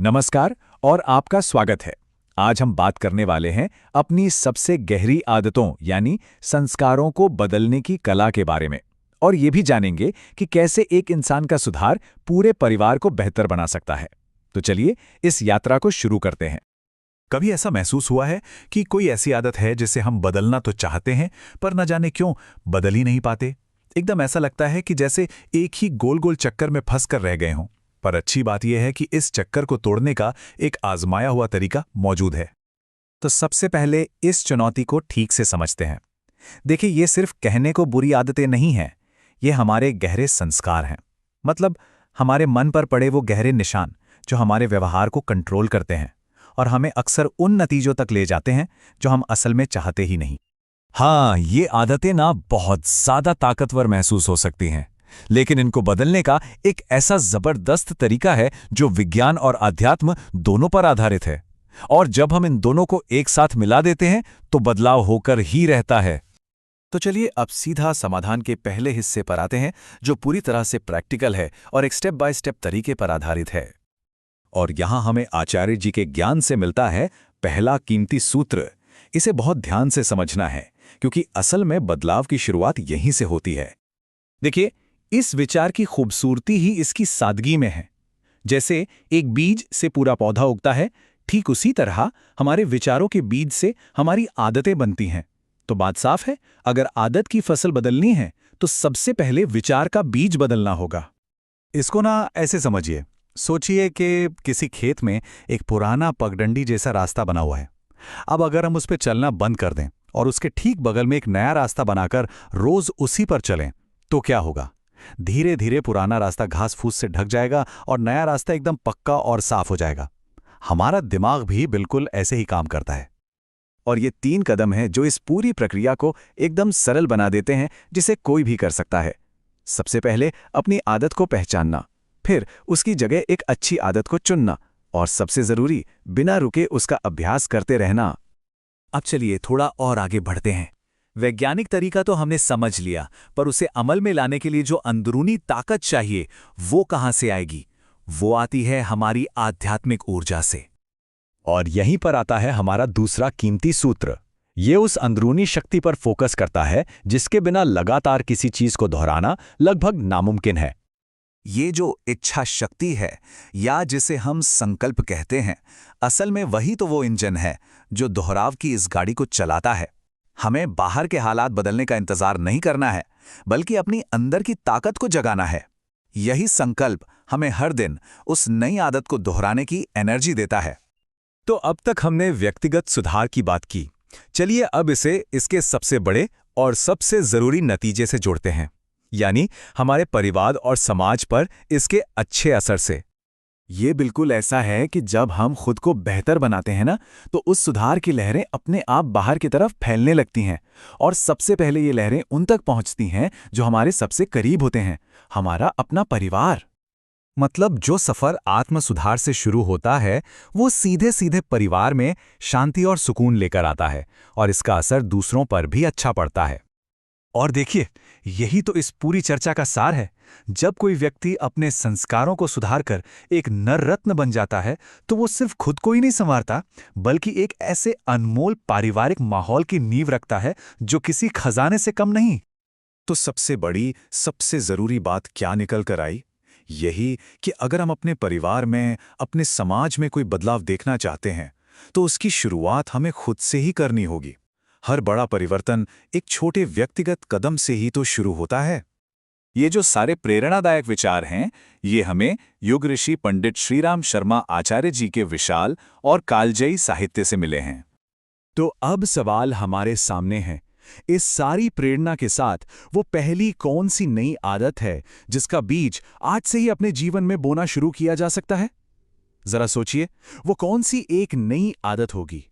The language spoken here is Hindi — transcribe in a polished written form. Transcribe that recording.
नमस्कार और आपका स्वागत है। आज हम बात करने वाले हैं अपनी सबसे गहरी आदतों यानी संस्कारों को बदलने की कला के बारे में। और ये भी जानेंगे कि कैसे एक इंसान का सुधार पूरे परिवार को बेहतर बना सकता है। तो चलिए इस यात्रा को शुरू करते हैं। कभी ऐसा महसूस हुआ है कि कोई ऐसी आदत है जिसे हम बदलना तो चाहते हैं पर न जाने क्यों बदल ही नहीं पाते। एकदम ऐसा लगता है कि जैसे एक ही गोल गोल चक्कर में फंस कर रह गए हों। पर अच्छी बात यह है कि इस चक्कर को तोड़ने का एक आजमाया हुआ तरीका मौजूद है। तो सबसे पहले इस चुनौती को ठीक से समझते हैं। देखिए, ये सिर्फ कहने को बुरी आदतें नहीं हैं, ये हमारे गहरे संस्कार हैं। मतलब हमारे मन पर पड़े वो गहरे निशान जो हमारे व्यवहार को कंट्रोल करते हैं और हमें अक्सर उन नतीजों तक ले जाते हैं जो हम असल में चाहते ही नहीं। हाँ, ये आदतें ना बहुत ज्यादा ताकतवर महसूस हो सकती हैं, लेकिन इनको बदलने का एक ऐसा जबरदस्त तरीका है जो विज्ञान और अध्यात्म दोनों पर आधारित है। और जब हम इन दोनों को एक साथ मिला देते हैं तो बदलाव होकर ही रहता है। तो चलिए अब सीधा समाधान के पहले हिस्से पर आते हैं, जो पूरी तरह से प्रैक्टिकल है और एक स्टेप बाय स्टेप तरीके पर आधारित है। और यहां हमें आचार्य जी के ज्ञान से मिलता है पहला कीमती सूत्र। इसे बहुत ध्यान से समझना है, क्योंकि असल में बदलाव की शुरुआत यहीं से होती है। देखिए, इस विचार की खूबसूरती ही इसकी सादगी में है। जैसे एक बीज से पूरा पौधा उगता है, ठीक उसी तरह हमारे विचारों के बीज से हमारी आदतें बनती हैं। तो बात साफ है, अगर आदत की फसल बदलनी है तो सबसे पहले विचार का बीज बदलना होगा। इसको ना ऐसे समझिए, सोचिए कि किसी खेत में एक पुराना पगडंडी जैसा रास्ता बना हुआ है। अब अगर हम उस पर चलना बंद कर दें और उसके ठीक बगल में एक नया रास्ता बनाकर रोज उसी पर चलें, तो क्या होगा? धीरे धीरे पुराना रास्ता घास फूस से ढक जाएगा और नया रास्ता एकदम पक्का और साफ हो जाएगा। हमारा दिमाग भी बिल्कुल ऐसे ही काम करता है। और ये 3 कदम हैं जो इस पूरी प्रक्रिया को एकदम सरल बना देते हैं, जिसे कोई भी कर सकता है। सबसे पहले अपनी आदत को पहचानना, फिर उसकी जगह एक अच्छी आदत को चुनना, और सबसे जरूरी, बिना रुके उसका अभ्यास करते रहना। अब चलिए थोड़ा और आगे बढ़ते हैं। वैज्ञानिक तरीका तो हमने समझ लिया, पर उसे अमल में लाने के लिए जो अंदरूनी ताकत चाहिए, वो कहां से आएगी? वो आती है हमारी आध्यात्मिक ऊर्जा से। और यहीं पर आता है हमारा दूसरा कीमती सूत्र। ये उस अंदरूनी शक्ति पर फोकस करता है जिसके बिना लगातार किसी चीज को दोहराना लगभग नामुमकिन है। ये जो इच्छा शक्ति है, या जिसे हम संकल्प कहते हैं, असल में वही तो वो इंजन है जो दोहराव की इस गाड़ी को चलाता है। हमें बाहर के हालात बदलने का इंतजार नहीं करना है, बल्कि अपनी अंदर की ताकत को जगाना है। यही संकल्प हमें हर दिन उस नई आदत को दोहराने की एनर्जी देता है। तो अब तक हमने व्यक्तिगत सुधार की बात की। चलिए अब इसे इसके सबसे बड़े और सबसे जरूरी नतीजे से जोड़ते हैं, यानी हमारे परिवार और समाज पर इसके अच्छे असर से। ये बिल्कुल ऐसा है कि जब हम खुद को बेहतर बनाते हैं ना, तो उस सुधार की लहरें अपने आप बाहर की तरफ फैलने लगती हैं। और सबसे पहले ये लहरें उन तक पहुंचती हैं जो हमारे सबसे करीब होते हैं, हमारा अपना परिवार। मतलब जो सफर आत्म सुधार से शुरू होता है, वो सीधे सीधे परिवार में शांति और सुकून लेकर आता है, और इसका असर दूसरों पर भी अच्छा पड़ता है। और देखिए, यही तो इस पूरी चर्चा का सार है। जब कोई व्यक्ति अपने संस्कारों को सुधारकर एक नर रत्न बन जाता है, तो वो सिर्फ खुद को ही नहीं संवारता, बल्कि एक ऐसे अनमोल पारिवारिक माहौल की नींव रखता है जो किसी खजाने से कम नहीं। तो सबसे बड़ी, सबसे जरूरी बात क्या निकल कर आई? यही कि अगर हम अपने परिवार में, अपने समाज में कोई बदलाव देखना चाहते हैं, तो उसकी शुरुआत हमें खुद से ही करनी होगी। हर बड़ा परिवर्तन एक छोटे व्यक्तिगत कदम से ही तो शुरू होता है। ये जो सारे प्रेरणादायक विचार हैं, ये हमें युग ऋषि पंडित श्रीराम शर्मा आचार्य जी के विशाल और कालजयी साहित्य से मिले हैं। तो अब सवाल हमारे सामने है, इस सारी प्रेरणा के साथ वो पहली कौन सी नई आदत है जिसका बीज आज से ही अपने जीवन में बोना शुरू किया जा सकता है? जरा सोचिए, वो कौन सी एक नई आदत होगी